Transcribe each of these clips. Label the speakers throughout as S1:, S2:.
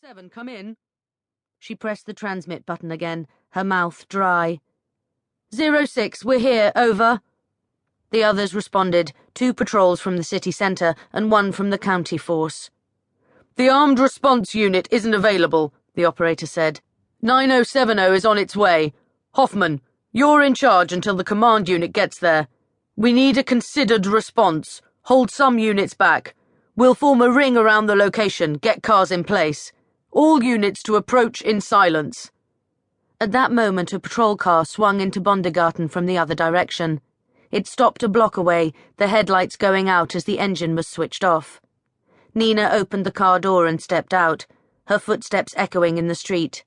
S1: 617, come in. She pressed the transmit button again, her mouth dry. 06, we're here, over. The others responded, 2 patrols from the city centre and 1 from the county force. The armed response unit isn't available, the operator said. 9070 is on its way. Hoffman, you're in charge until the command unit gets there. We need a considered response. Hold some units back. We'll form a ring around the location, get cars in place. All units to approach in silence. At that moment, a patrol car swung into Bondegarten from the other direction. It stopped a block away, the headlights going out as the engine was switched off. Nina opened the car door and stepped out, her footsteps echoing in the street.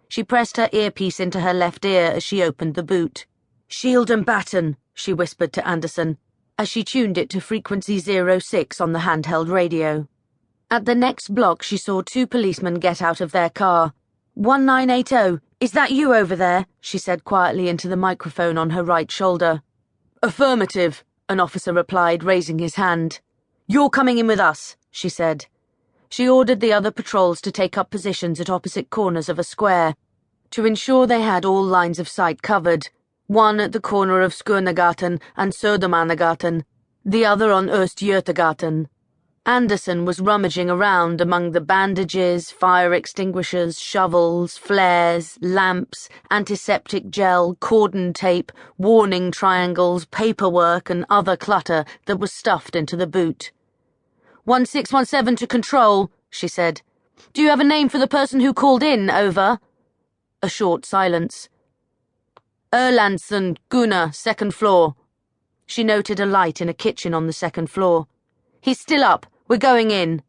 S1: She pressed her earpiece into her left ear as she opened the boot. Shield and baton, she whispered to Anderson, as she tuned it to frequency 06 on the handheld radio. At the next block, she saw 2 policemen get out of their car. 1980, is that you over there? She said quietly into the microphone on her right shoulder. Affirmative, an officer replied, raising his hand. You're coming in with us, she said. She ordered the other patrols to take up positions at opposite corners of a square, to ensure they had all lines of sight covered, one at the corner of Skånegaten and Södermannagarten, the other on Östgötagarten. Anderson was rummaging around among the bandages, fire extinguishers, shovels, flares, lamps, antiseptic gel, cordon tape, warning triangles, paperwork and other clutter that was stuffed into the boot. 1617 to control, she said. Do you have a name for the person who called in, over? A short silence. Erlandsson, Gunnar, 2nd floor. She noted a light in a kitchen on the 2nd floor. He's still up. We're going in.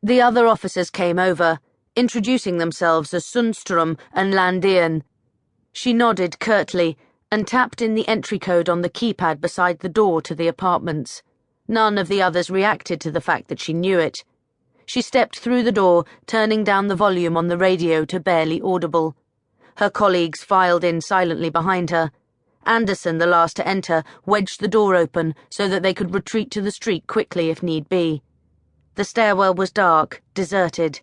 S1: The other officers came over, introducing themselves as Sundström and Landén. She nodded curtly and tapped in the entry code on the keypad beside the door to the apartments. None of the others reacted to the fact that she knew it. She stepped through the door, turning down the volume on the radio to barely audible. Her colleagues filed in silently behind her. Anderson, the last to enter, wedged the door open so that they could retreat to the street quickly if need be. The stairwell was dark, deserted.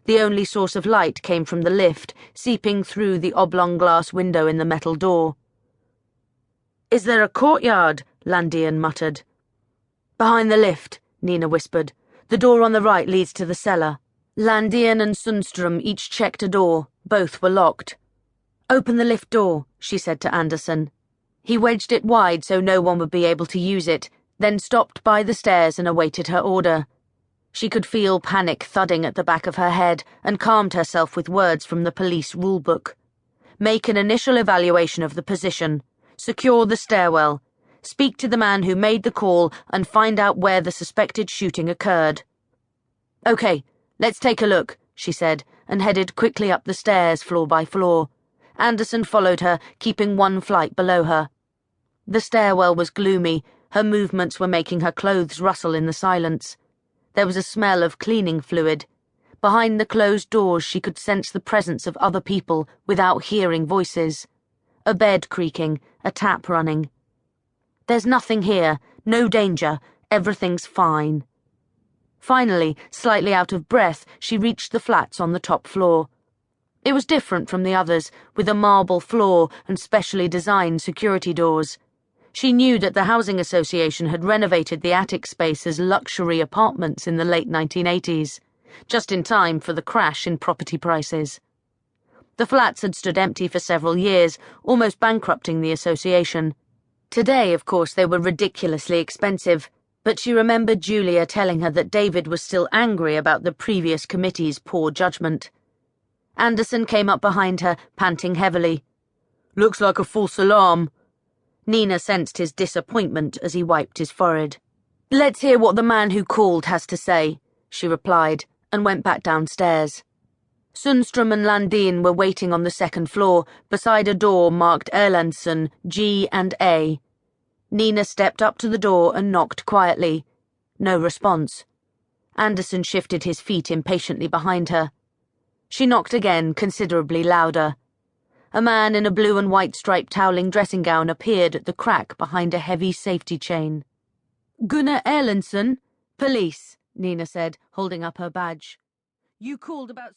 S1: The only source of light came from the lift, seeping through the oblong glass window in the metal door. Is there a courtyard? Landén muttered. Behind the lift, Nina whispered. The door on the right leads to the cellar. Landén and Sundström each checked a door. Both were locked. Open the lift door, she said to Anderson. He wedged it wide so no one would be able to use it, then stopped by the stairs and awaited her order. She could feel panic thudding at the back of her head and calmed herself with words from the police rulebook. Make an initial evaluation of the position. Secure the stairwell. Speak to the man who made the call and find out where the suspected shooting occurred. Okay, let's take a look, she said, and headed quickly up the stairs floor by floor. Anderson followed her, keeping 1 flight below her. The stairwell was gloomy. Her movements were making her clothes rustle in the silence. There was a smell of cleaning fluid. Behind the closed doors she could sense the presence of other people without hearing voices. A bed creaking, a tap running. There's nothing here, no danger, everything's fine. Finally, slightly out of breath, she reached the flats on the top floor. It was different from the others, with a marble floor and specially designed security doors. She knew that the housing association had renovated the attic space as luxury apartments in the late 1980s, just in time for the crash in property prices. The flats had stood empty for several years, almost bankrupting the association. Today, of course, they were ridiculously expensive, but she remembered Julia telling her that David was still angry about the previous committee's poor judgment. Anderson came up behind her, panting heavily. Looks like a false alarm. Nina sensed his disappointment as he wiped his forehead. Let's hear what the man who called has to say, she replied, and went back downstairs. Sundström and Landén were waiting on the 2nd floor, beside a door marked Erlandsson, G and A. Nina stepped up to the door and knocked quietly. No response. Anderson shifted his feet impatiently behind her. She knocked again, considerably louder. A man in a blue and white striped toweling dressing gown appeared at the crack behind a heavy safety chain. Gunnar Erlandsson, police, Nina said, holding up her badge. You called about some